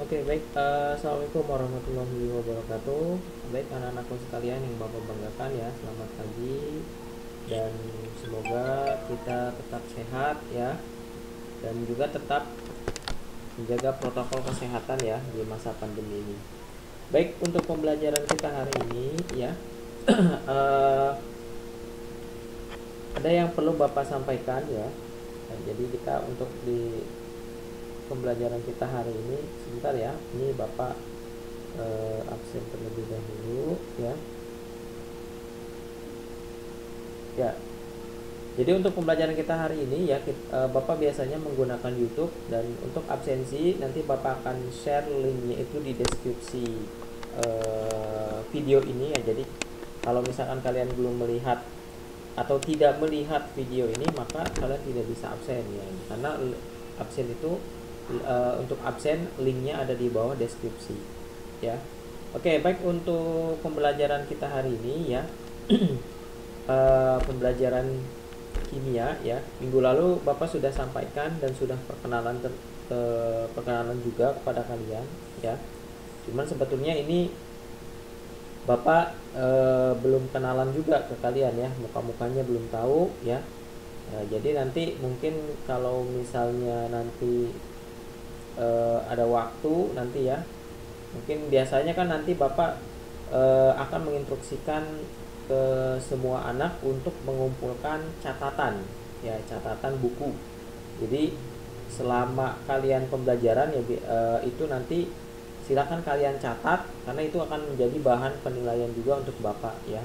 Oke, baik. Assalamualaikum warahmatullahi wabarakatuh. Baik, anak-anakku sekalian yang Bapak banggakan ya, selamat pagi. Dan semoga kita tetap sehat ya, dan juga tetap menjaga protokol kesehatan ya di masa pandemi ini. Baik, untuk pembelajaran kita hari ini ya, eh, ada yang perlu Bapak sampaikan ya. Nah, jadi kita untuk di pembelajaran kita hari ini, sebentar ya, ini Bapak absen terlebih dahulu ya. Ya, jadi untuk pembelajaran kita hari ini ya, Bapak biasanya menggunakan YouTube, dan untuk absensi nanti Bapak akan share linknya itu di deskripsi video ini ya. Jadi kalau misalkan kalian belum melihat atau tidak melihat video ini, maka kalian tidak bisa absen ya, karena absen itu untuk absen linknya ada di bawah deskripsi ya. Oke, baik, untuk pembelajaran kita hari ini ya, pembelajaran kimia ya. Minggu lalu Bapak sudah sampaikan dan sudah perkenalan juga kepada kalian ya. Cuman sebetulnya ini Bapak belum kenalan juga ke kalian ya, muka-mukanya belum tahu ya. Jadi nanti mungkin kalau misalnya nanti ada waktu nanti ya, mungkin biasanya kan nanti Bapak akan menginstruksikan ke semua anak untuk mengumpulkan catatan ya, catatan buku. Jadi selama kalian pembelajaran ya, itu nanti silakan kalian catat, karena itu akan menjadi bahan penilaian juga untuk Bapak ya.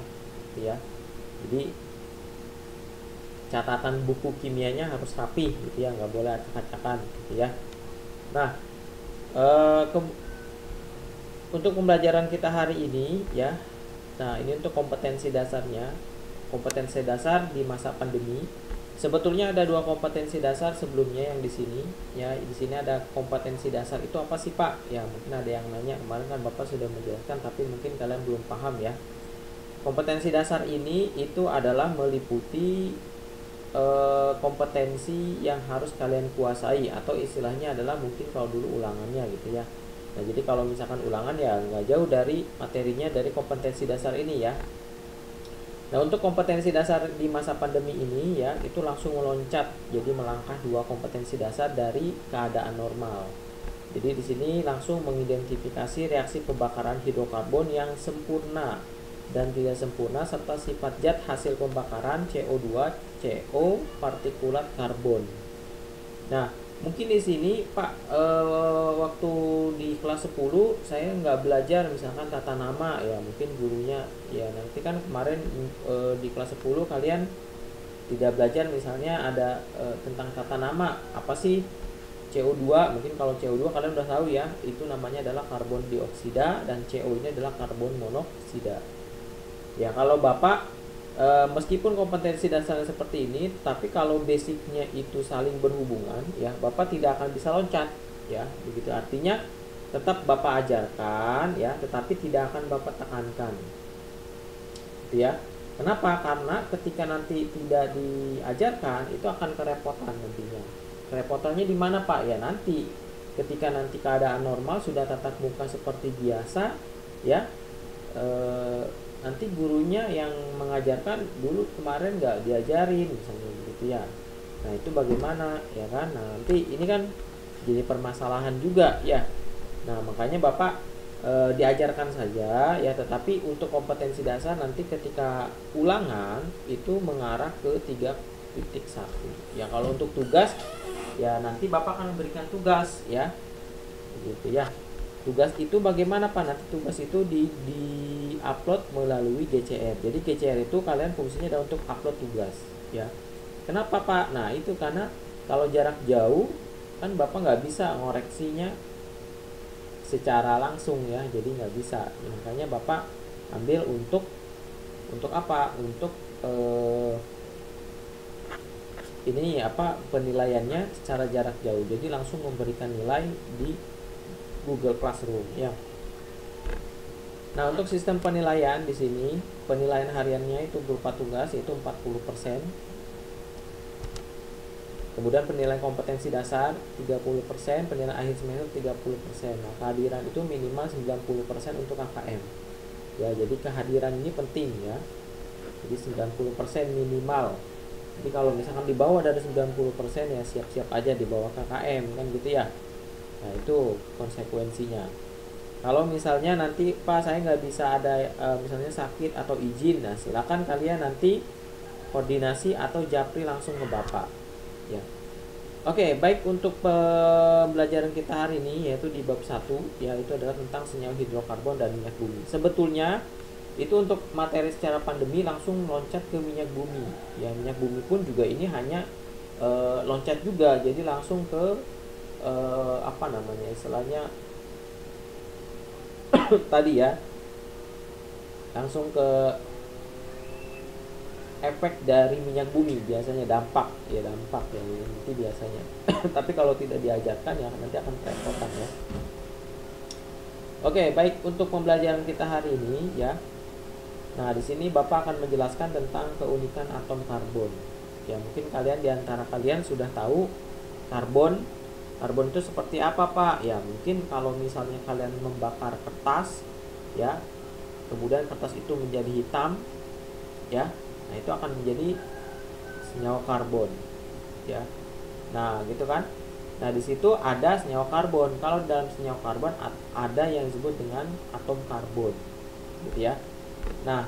Jadi catatan buku kimianya harus rapi gitu ya, nggak boleh acak-acakan gitu ya. Nah, untuk pembelajaran kita hari ini ya, nah ini untuk kompetensi dasarnya, kompetensi dasar di masa pandemi. Sebetulnya ada dua kompetensi dasar sebelumnya yang di sini ya. Di sini ada kompetensi dasar itu apa sih Pak? Ya mungkin ada yang nanya, kemarin kan Bapak sudah menjelaskan, tapi mungkin kalian belum paham ya. Kompetensi dasar ini itu adalah meliputi kompetensi yang harus kalian kuasai, atau istilahnya adalah mungkin kalau dulu ulangannya gitu ya. Nah jadi kalau misalkan ulangan ya nggak jauh dari materinya dari kompetensi dasar ini ya. Nah untuk kompetensi dasar di masa pandemi ini ya, itu langsung meloncat jadi melangkah dua kompetensi dasar dari keadaan normal. Jadi di sini langsung mengidentifikasi reaksi pembakaran hidrokarbon yang sempurna dan tidak sempurna, serta sifat zat hasil pembakaran CO2, CO, partikulat karbon. Nah, mungkin di sini Pak, waktu di kelas 10 saya nggak belajar misalkan tata nama ya, mungkin gurunya ya, nanti kan kemarin di kelas 10 kalian tidak belajar misalnya ada tentang tata nama, apa sih CO2. Mungkin kalau CO2 kalian udah tahu ya, itu namanya adalah karbon dioksida, dan CO ini adalah karbon monoksida. Ya kalau Bapak meskipun kompetensi dasarnya seperti ini, tapi kalau basicnya itu saling berhubungan ya, Bapak tidak akan bisa loncat ya, begitu. Artinya tetap Bapak ajarkan ya, tetapi tidak akan Bapak tekankan gitu ya. Kenapa? Karena ketika nanti tidak diajarkan, itu akan kerepotan nantinya. Kerepotannya di mana Pak? Ya nanti ketika nanti keadaan normal sudah tatap muka seperti biasa ya, nanti gurunya yang mengajarkan dulu kemarin nggak diajarin misalnya begitu ya. Nah itu bagaimana ya kan. Nah nanti ini kan jadi permasalahan juga ya. Nah makanya Bapak diajarkan saja ya, tetapi untuk kompetensi dasar nanti ketika ulangan itu mengarah ke 3.1 ya. Kalau untuk tugas ya, nanti Bapak akan memberikan tugas ya gitu ya. Tugas itu bagaimana Pak? Nanti tugas itu di upload melalui GCR. Jadi GCR itu kalian fungsinya adalah untuk upload tugas ya. Kenapa Pak? Nah itu karena kalau jarak jauh kan Bapak nggak bisa ngoreksinya secara langsung ya, jadi nggak bisa. Makanya Bapak ambil untuk apa? Untuk ini apa, penilaiannya secara jarak jauh. Jadi langsung memberikan nilai di Google Classroom ya. Nah, untuk sistem penilaian di sini, penilaian hariannya itu berupa tugas, yaitu 40%. Kemudian penilaian kompetensi dasar 30%, penilaian akhir semester 30%. Nah, kehadiran itu minimal 90% untuk KKM. Ya, jadi kehadiran ini penting ya. Jadi 90% minimal. Jadi kalau misalkan di bawah dari 90% ya siap-siap aja di bawah KKM kan gitu ya. Nah, itu konsekuensinya. Kalau misalnya nanti Pak saya nggak bisa ada misalnya sakit atau izin, nah silakan kalian nanti koordinasi atau japri langsung ke Bapak. Ya. Oke, baik, untuk pembelajaran kita hari ini yaitu di bab 1, yaitu adalah tentang senyawa hidrokarbon dan minyak bumi. Sebetulnya itu untuk materi secara pandemi langsung loncat ke minyak bumi. Ya, minyak bumi pun juga ini hanya loncat juga, jadi langsung ke apa namanya istilahnya tadi ya, langsung ke efek dari minyak bumi, biasanya dampak ya nanti biasanya. Tapi kalau tidak diajarkan ya nanti akan kerepotan ya. Oke, baik, untuk pembelajaran kita hari ini ya. Nah, di sini Bapak akan menjelaskan tentang keunikan atom karbon. Ya, mungkin kalian diantara kalian sudah tahu karbon itu seperti apa, Pak? Ya, mungkin kalau misalnya kalian membakar kertas ya, kemudian kertas itu menjadi hitam ya, nah itu akan menjadi senyawa karbon ya. Nah, gitu kan. Nah, di situ ada senyawa karbon. Kalau dalam senyawa karbon ada yang disebut dengan atom karbon gitu ya. Nah,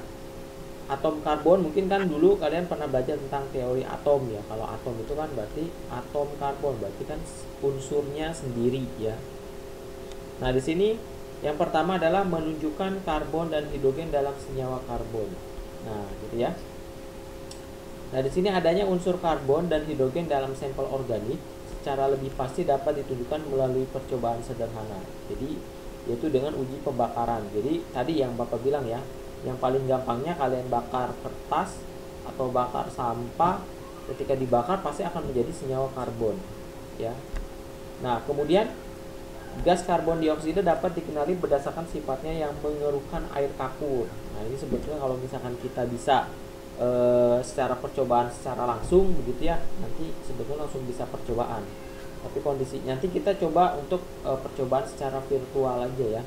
atom karbon mungkin kan dulu kalian pernah belajar tentang teori atom ya. Kalau atom itu kan berarti atom karbon, berarti kan unsurnya sendiri ya. Nah, di sini yang pertama adalah menunjukkan karbon dan hidrogen dalam senyawa karbon. Nah, gitu ya. Nah, di sini adanya unsur karbon dan hidrogen dalam sampel organik secara lebih pasti dapat ditunjukkan melalui percobaan sederhana. Jadi, yaitu dengan uji pembakaran. Jadi, tadi yang Bapak bilang ya, yang paling gampangnya kalian bakar kertas atau bakar sampah, ketika dibakar pasti akan menjadi senyawa karbon ya. Nah, kemudian gas karbon dioksida dapat dikenali berdasarkan sifatnya yang mengeruhkan air kapur. Nah, ini sebetulnya kalau misalkan kita bisa secara percobaan secara langsung begitu ya, nanti sebetulnya langsung bisa percobaan. Tapi kondisi nanti kita coba untuk percobaan secara virtual aja ya.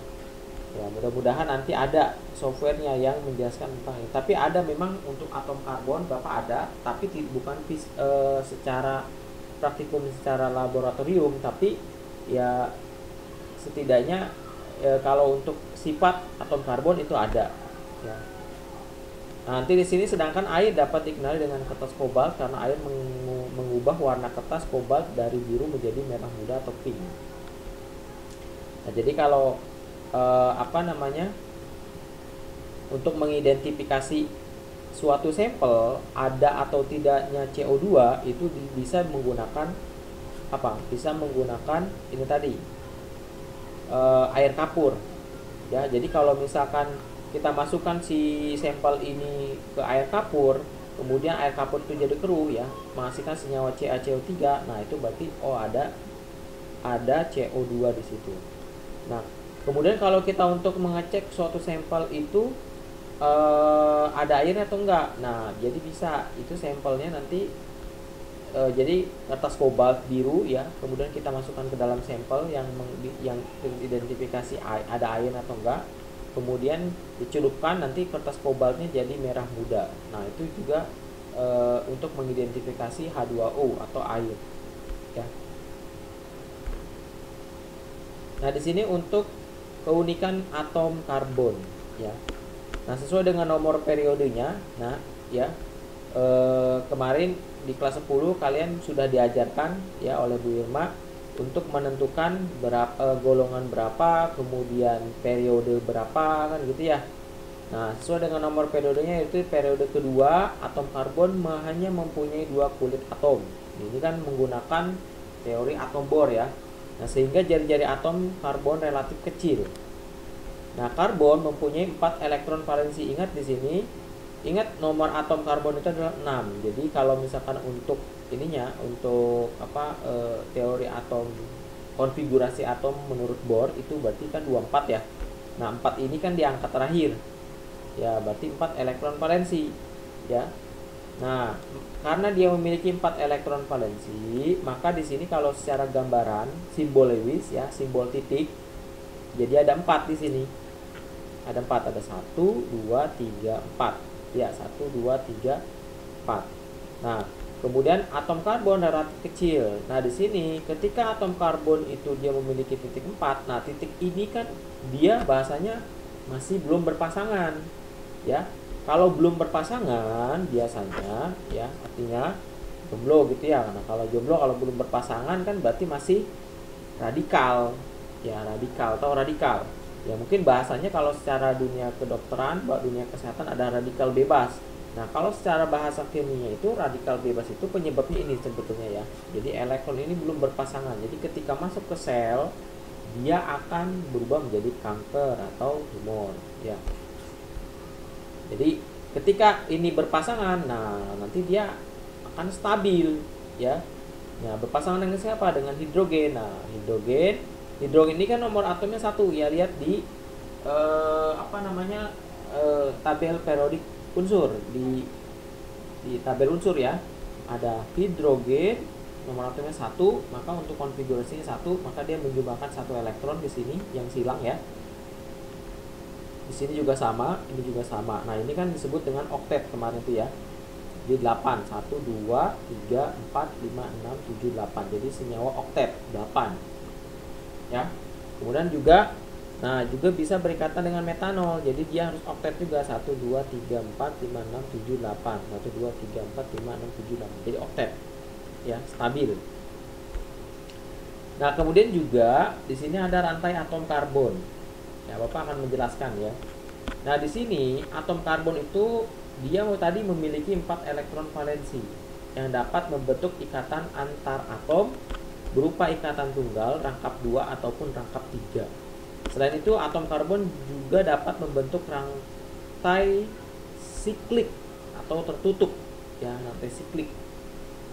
Ya, mudah-mudahan nanti ada softwarenya yang menjelaskan tentang ini. Tapi ada memang untuk atom karbon Bapak ada, tapi bukan secara praktikum secara laboratorium, tapi ya setidaknya kalau untuk sifat atom karbon itu ada ya. Nah, nanti di sini sedangkan air dapat dikenali dengan kertas kobalt karena air mengubah warna kertas kobalt dari biru menjadi merah muda atau pink. Nah, jadi kalau untuk mengidentifikasi suatu sampel ada atau tidaknya CO2 itu bisa menggunakan bisa menggunakan ini tadi air kapur ya. Jadi kalau misalkan kita masukkan si sampel ini ke air kapur, kemudian air kapur itu jadi keruh ya, menghasilkan senyawa CaCO3, nah itu berarti ada CO2 di situ. Nah, kemudian kalau kita untuk mengecek suatu sampel itu ada airnya atau enggak, nah jadi bisa itu sampelnya nanti jadi kertas kobalt biru ya, kemudian kita masukkan ke dalam sampel yang identifikasi ada air atau enggak, kemudian dicelupkan nanti kertas kobaltnya jadi merah muda. Nah, itu juga untuk mengidentifikasi H2O atau air ya. Nah, di sini untuk keunikan atom karbon ya. Nah, sesuai dengan nomor periodenya, nah ya kemarin di kelas 10 kalian sudah diajarkan ya oleh Bu Irma untuk menentukan golongan berapa, kemudian periode berapa kan gitu ya. Nah, sesuai dengan nomor periodenya yaitu periode kedua, atom karbon hanya mempunyai 2 kulit atom. Ini kan menggunakan teori atom Bohr ya. Nah, sehingga jari-jari atom karbon relatif kecil. Nah, karbon mempunyai 4 elektron valensi. Ingat di sini, ingat nomor atom karbon itu adalah 6. Jadi kalau misalkan untuk teori atom, konfigurasi atom menurut Bohr itu berarti kan 24 ya. Nah, 4 ini kan di angka terakhir. Ya, berarti 4 elektron valensi ya. Nah, karena dia memiliki 4 elektron valensi, maka di sini kalau secara gambaran simbol Lewis ya, simbol titik, jadi ada 4 di sini. Ada 4, ada 1, 2, 3, 4. Ya, 1, 2, 3, 4. Nah, kemudian atom karbon relatif kecil. Nah, di sini ketika atom karbon itu dia memiliki titik 4, nah titik ini kan dia bahasanya masih belum berpasangan. Ya. Kalau belum berpasangan biasanya ya artinya jomblo gitu ya. Nah, kalau jomblo kalau belum berpasangan kan berarti masih radikal. Ya, radikal atau radikal. Ya, mungkin bahasanya kalau secara dunia kedokteran, dunia kesehatan ada radikal bebas. Nah, kalau secara bahasa kimia itu radikal bebas itu penyebabnya ini sebetulnya ya. Jadi elektron ini belum berpasangan. Jadi ketika masuk ke sel, dia akan berubah menjadi kanker atau tumor ya. Jadi ketika ini berpasangan, nah nanti dia akan stabil ya. Nah, berpasangan dengan siapa? Dengan hidrogen. Nah, hidrogen ini kan nomor atomnya 1 ya, lihat di tabel periodik unsur di tabel unsur ya. Ada hidrogen nomor atomnya 1, maka untuk konfigurasinya 1, maka dia menyumbangkan 1 elektron di sini yang silang ya. Di sini juga sama, ini juga sama. Nah, ini kan disebut dengan oktet kemarin itu ya. Jadi 8, 1, 2, 3, 4, 5, 6, 7, 8. Jadi senyawa oktet 8. Ya. Kemudian juga juga bisa berikatan dengan metanol. Jadi dia harus oktet juga 1, 2, 3, 4, 5, 6, 7, 8. 1, 2, 3, 4, 5, 6, 7, 8. Jadi oktet. Ya, stabil. Nah, kemudian juga di sini ada rantai atom karbon. Ya, Bapak akan menjelaskan ya. Nah, di sini atom karbon itu dia tadi memiliki 4 elektron valensi yang dapat membentuk ikatan antar atom berupa ikatan tunggal, rangkap 2 ataupun rangkap 3. Selain itu, atom karbon juga dapat membentuk rantai siklik atau tertutup ya, rantai siklik,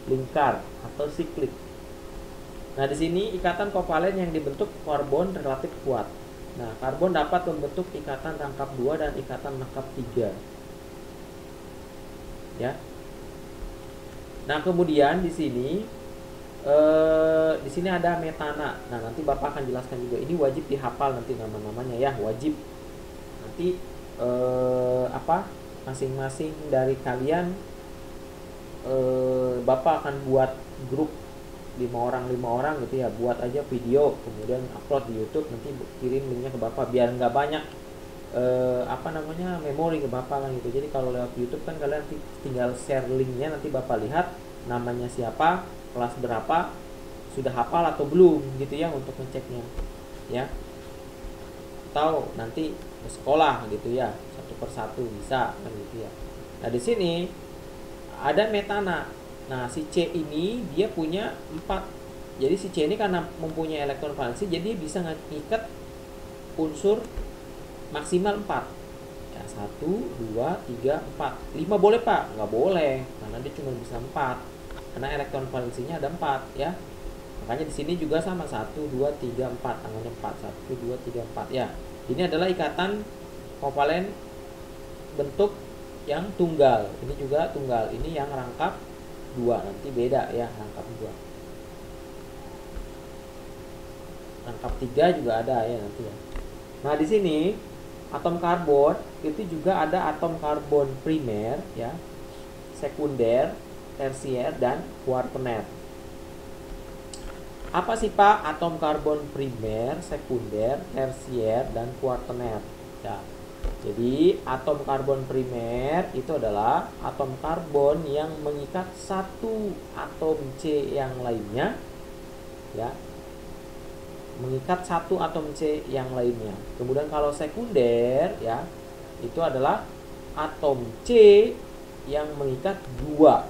lingkar atau siklik. Nah, di sini ikatan kovalen yang dibentuk karbon relatif kuat. Nah, karbon dapat membentuk ikatan rangkap 2 dan ikatan rangkap 3. Ya. Nah, kemudian di sini ada metana. Nah, nanti Bapak akan jelaskan juga. Ini wajib dihafal nanti nama-namanya ya, wajib. Nanti masing-masing dari kalian Bapak akan buat grup 5 orang gitu ya, buat aja video kemudian upload di YouTube, nanti kirim linknya ke Bapak biar nggak banyak memori ke Bapak kan gitu. Jadi kalau lewat YouTube kan kalian tinggal share linknya, nanti Bapak lihat namanya siapa, kelas berapa, sudah hafal atau belum gitu ya untuk ngeceknya ya, atau nanti ke sekolah gitu ya, satu persatu bisa kan gitu ya. Nah, di sini ada metana. Nah, si C ini dia punya 4. Jadi si C ini karena mempunyai elektron valensi, jadi bisa ngikat unsur maksimal 4. Ya, 1, 2, 3, 4. 5 boleh, Pak? Nggak boleh, karena dia cuma bisa 4. Karena elektron valensinya ada 4 ya. Makanya di sini juga sama, 1, 2, 3, 4. Tangannya 4. 1, 2, 3, 4 ya. Ini adalah ikatan kovalen bentuk yang tunggal. Ini juga tunggal. Ini yang rangkap 2, nanti beda ya, rangkap 2. Rangkap 3 juga ada ya nanti ya. Nah, di sini atom karbon itu juga ada atom karbon primer ya, sekunder, tersier dan kuartener. Apa sih, Pak, atom karbon primer, sekunder, tersier dan kuartener? Ya. Jadi atom karbon primer itu adalah atom karbon yang mengikat satu atom C yang lainnya ya, mengikat satu atom C yang lainnya. Kemudian kalau sekunder ya, itu adalah atom C yang mengikat 2.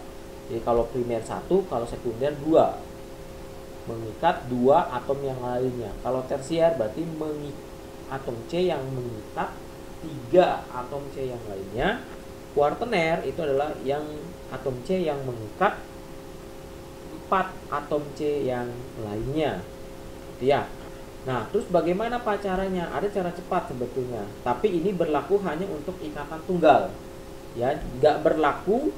Jadi kalau primer 1, kalau sekunder 2, mengikat 2 atom yang lainnya. Kalau tersier berarti atom C yang mengikat 3 atom C yang lainnya. Kuartener itu adalah yang atom C yang mengikat 4 atom C yang lainnya. Ya. Nah, terus bagaimana Pak caranya? Ada cara cepat sebetulnya, tapi ini berlaku hanya untuk ikatan tunggal. Ya, nggak berlaku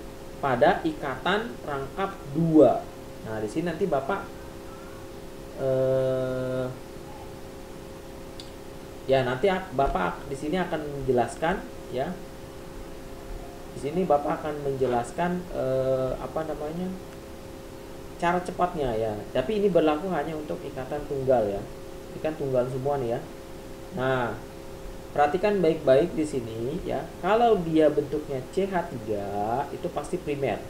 pada ikatan rangkap 2. Nah, di sini nanti Bapak ya nanti Bapak di sini akan menjelaskan ya. Di sini Bapak akan menjelaskan cara cepatnya ya. Tapi ini berlaku hanya untuk ikatan tunggal ya. Ikan tunggal semua nih ya. Nah, perhatikan baik-baik di sini ya. Kalau dia bentuknya CH3 itu pasti primer.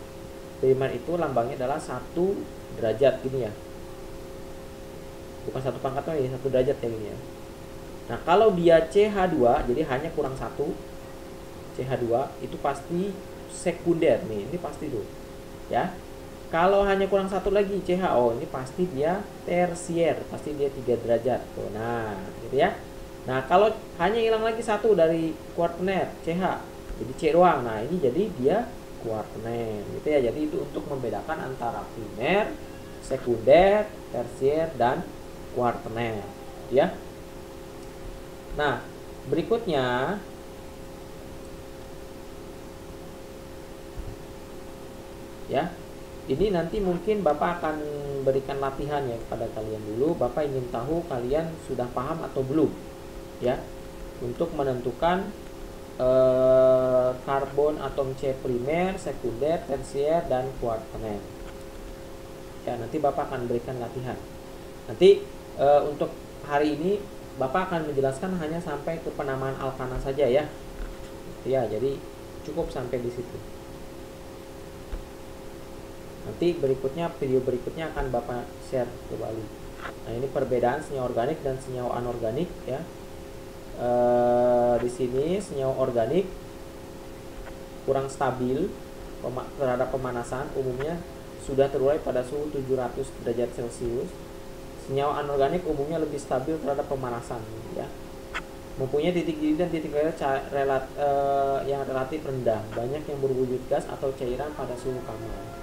Primer itu lambangnya adalah 1 derajat gini ya. Bukan 1 pangkat ya, 1 derajat kayak gini ya. Nah, kalau dia CH2 jadi hanya kurang 1. CH2 itu pasti sekunder nih. Ini pasti tuh. Ya. Kalau hanya kurang 1 lagi CHO, ini pasti dia tersier, pasti dia 3 derajat tuh. Nah, gitu ya. Nah, kalau hanya hilang lagi 1 dari kuartener CH, jadi C doang. Nah, ini jadi dia kuartener gitu ya. Jadi itu untuk membedakan antara primer, sekunder, tersier dan kuartener ya. Nah, berikutnya ya. Ini nanti mungkin Bapak akan berikan latihan ya kepada kalian dulu. Bapak ingin tahu kalian sudah paham atau belum ya untuk menentukan karbon atom C primer, sekunder, tersier dan kuartener. Ya, nanti Bapak akan berikan latihan. Nanti untuk hari ini Bapak akan menjelaskan hanya sampai ke penamaan alkana saja ya. Ya, jadi cukup sampai di situ. Nanti berikutnya, video berikutnya akan Bapak share kembali. Nah, ini perbedaan senyawa organik dan senyawa anorganik ya. Di sini senyawa organik kurang stabil terhadap pemanasan, umumnya sudah terurai pada suhu 700 derajat Celcius. Senyawa anorganik umumnya lebih stabil terhadap pemanasan ya. Mempunyai titik didih dan titik leleh yang relatif rendah, banyak yang berwujud gas atau cairan pada suhu kamar.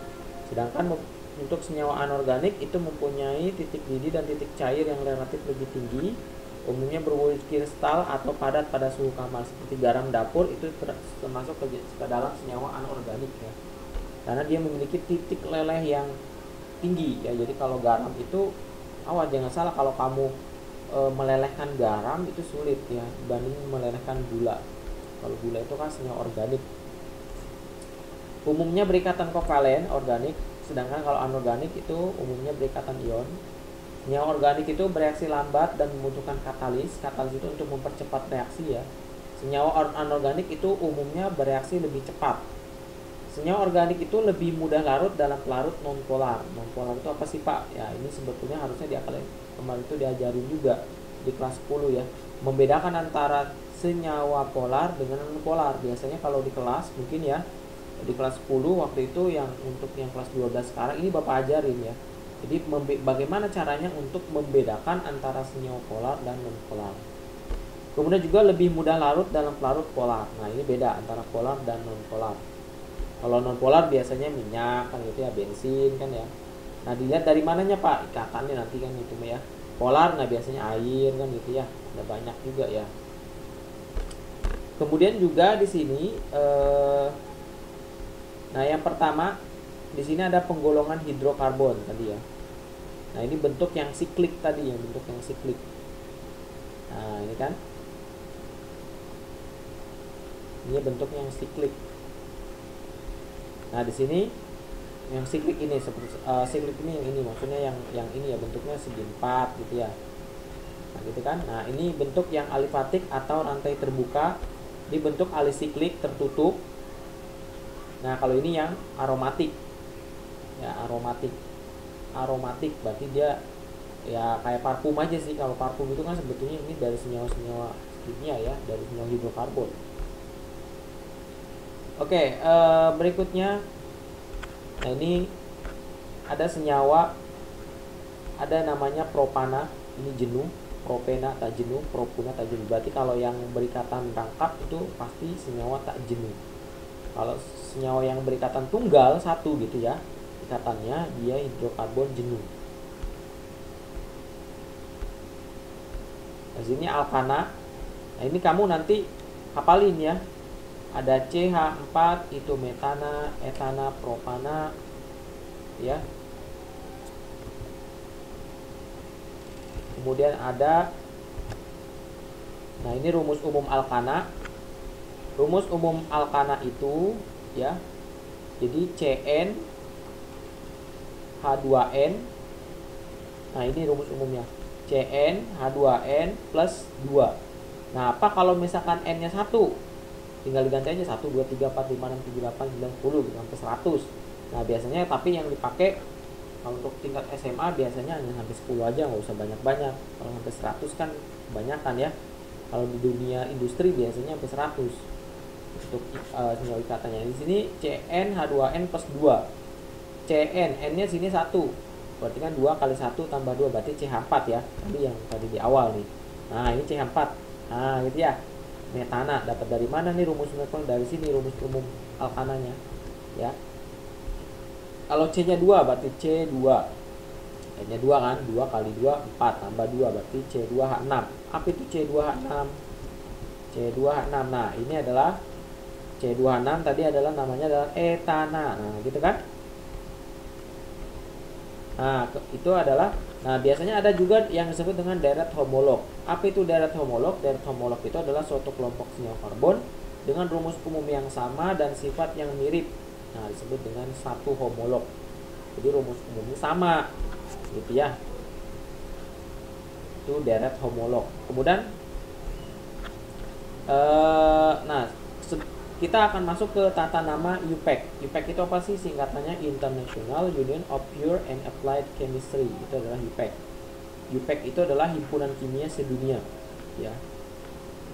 Sedangkan untuk senyawa anorganik itu mempunyai titik didih dan titik cair yang relatif lebih tinggi, umumnya berwujud kristal atau padat pada suhu kamar seperti garam dapur, itu termasuk ke dalam senyawa anorganik ya. Karena dia memiliki titik leleh yang tinggi ya. Jadi kalau garam itu, awas jangan salah, kalau kamu melelehkan garam itu sulit ya dibanding melelehkan gula. Kalau gula itu kan senyawa organik. Umumnya berikatan kovalen organik, sedangkan kalau anorganik itu umumnya berikatan ion. Senyawa organik itu bereaksi lambat dan membutuhkan katalis. Katalis itu untuk mempercepat reaksi ya. Senyawa anorganik itu umumnya bereaksi lebih cepat. Senyawa organik itu lebih mudah larut dalam pelarut nonpolar. Nonpolar itu apa sih Pak? Ya, ini sebetulnya harusnya kemarin itu diajarin juga di kelas 10 ya. Membedakan antara senyawa polar dengan nonpolar. Biasanya kalau di kelas mungkin ya, di kelas 10 waktu itu, yang untuk yang kelas 12 sekarang ini Bapak ajarin ya. Jadi bagaimana caranya untuk membedakan antara senyawa polar dan non-polar. Kemudian juga lebih mudah larut dalam pelarut polar. Nah, ini beda antara polar dan non-polar. Kalau non-polar biasanya minyak kan gitu ya, bensin kan ya. Nah, dilihat dari mananya Pak ikatannya nanti kan gitu ya. Polar nah biasanya air kan gitu ya. Ada banyak juga ya. Kemudian juga di sini nah, yang pertama di sini ada penggolongan hidrokarbon tadi ya. Nah, ini bentuk yang siklik tadi, yang bentuk yang siklik. Nah, ini kan. Ini bentuk yang siklik. Nah, di sini yang siklik ini seperti siklik ini yang ini maksudnya yang ini ya, bentuknya segi 4 gitu ya. Nah, gitu kan. Nah, ini bentuk yang alifatik atau rantai terbuka, dibentuk alisiklik tertutup. Nah, kalau ini yang aromatik. Ya, aromatik berarti dia ya kayak parfum aja sih. Kalau parfum itu kan sebetulnya ini dari senyawa-senyawa kimia ya, dari senyawa hidrokarbon. Oke, berikutnya, nah ini ada senyawa, ada namanya propana, ini jenuh, propena tak jenuh, propuna tak jenuh. Berarti kalau yang berikatan rangkap itu pasti senyawa tak jenuh. Kalau senyawa yang berikatan tunggal satu gitu ya, ikatannya dia hidrokarbon jenuh. Nah, sini alkana. Nah, ini kamu nanti hafalin ya. ada CH4 itu metana, etana, propana ya. Kemudian ada, nah ini rumus umum alkana. Rumus umum alkana itu ya, jadi CN H2N. Nah ini rumus umumnya, CN H2N plus 2. Nah apa kalau misalkan N nya 1, tinggal diganti aja 1, 2, 3, 4, 5, 6, 7, 8, 9, 10 gitu, sampai 100. Nah biasanya tapi yang dipakai kalau untuk tingkat SMA biasanya hanya sampai 10 aja, nggak usah banyak-banyak. Kalau sampai 100 kan kebanyakan ya. Kalau di dunia industri biasanya sampai 100 untuk senyawa ikatannya. Di sini CN H2N plus 2. CN, N-nya sini 1. Berarti kan 2 kali 1 tambah 2 berarti CH4 ya. Tadi yang tadi di awal nih. Nah, ini CH4. Nah, gitu ya. Metana dapat dari mana nih rumus umum? Dari sini rumus umum alkananya ya. Kalau C-nya 2 berarti C2. N-nya 2 kan, 2 kali 2 4 tambah 2 berarti C2H6. Apa itu C2H6? C2H6. Nah, ini adalah C2H6 tadi adalah namanya adalah etana. Nah, gitu kan? Nah, itu adalah, nah biasanya ada juga yang disebut dengan deret homolog. Apa itu deret homolog? Deret homolog itu adalah suatu kelompok senyawa karbon dengan rumus umum yang sama dan sifat yang mirip. Nah, disebut dengan satu homolog. Jadi rumus umumnya sama, gitu ya. Itu deret homolog. Kemudian, nah kita akan masuk ke tata nama UPEC. UPEC itu apa sih? Singkatannya International Union of Pure and Applied Chemistry. Itu adalah UPEC. UPEC itu adalah himpunan kimia sedunia, ya.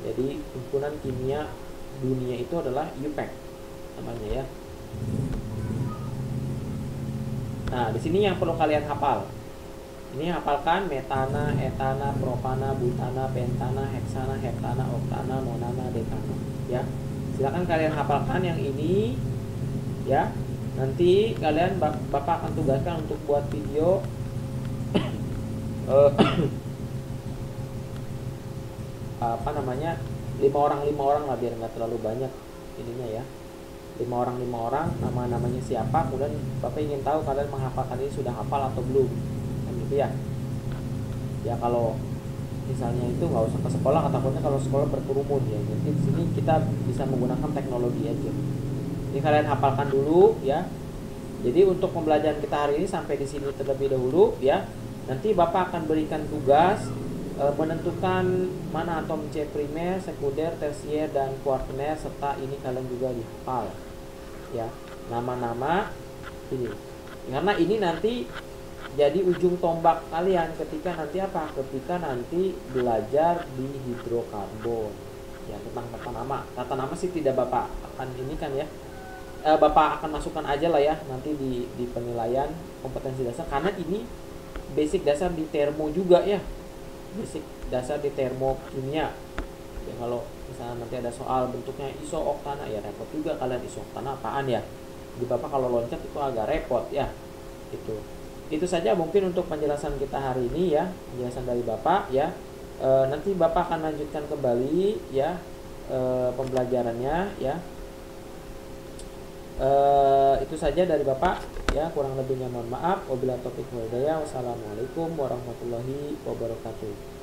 Jadi himpunan kimia dunia itu adalah UPEC namanya ya. Nah, di sini yang perlu kalian hafal. Ini hafalkan metana, etana, propana, butana, pentana, heksana, heptana, oktana, nonana, dekana, ya. Silakan kalian hafalkan yang ini ya. Nanti kalian Bapak akan tugaskan untuk buat video apa namanya 5 orang lah, biar nggak terlalu banyak ininya ya. 5 orang nama-namanya siapa, kemudian Bapak ingin tahu kalian menghafalkan ini sudah hafal atau belum kan gitu ya. Ya kalau misalnya itu nggak usah ke sekolah, takutnya kalau sekolah berkerumun ya. Jadi di sini kita bisa menggunakan teknologi aja. Ini kalian hafalkan dulu ya. Jadi untuk pembelajaran kita hari ini sampai di sini terlebih dahulu ya. Nanti Bapak akan berikan tugas menentukan mana atom C primer, sekunder, tersier dan kuaterner, serta ini kalian juga dihafal ya, nama-nama ini. Karena ini nanti jadi ujung tombak kalian ketika nanti apa? Ketika nanti belajar di hidrokarbon ya, tentang tata nama. Tata nama sih tidak Bapak akan ini kan ya. Bapak akan masukkan aja lah ya nanti di penilaian kompetensi dasar, karena ini basic dasar di termo juga ya. Basic dasar di termokimia. Ya kalau misalnya nanti ada soal bentuknya iso-oktana ya repot juga kalian, iso-oktana apaan ya. Jadi Bapak kalau loncat itu agak repot ya. Itu saja mungkin untuk penjelasan kita hari ini ya, penjelasan dari Bapak ya. Nanti Bapak akan lanjutkan kembali ya pembelajarannya ya. Itu saja dari Bapak ya, kurang lebihnya mohon maaf. Wabillahi taufiq wal hidayah. Wassalamualaikum warahmatullahi wabarakatuh.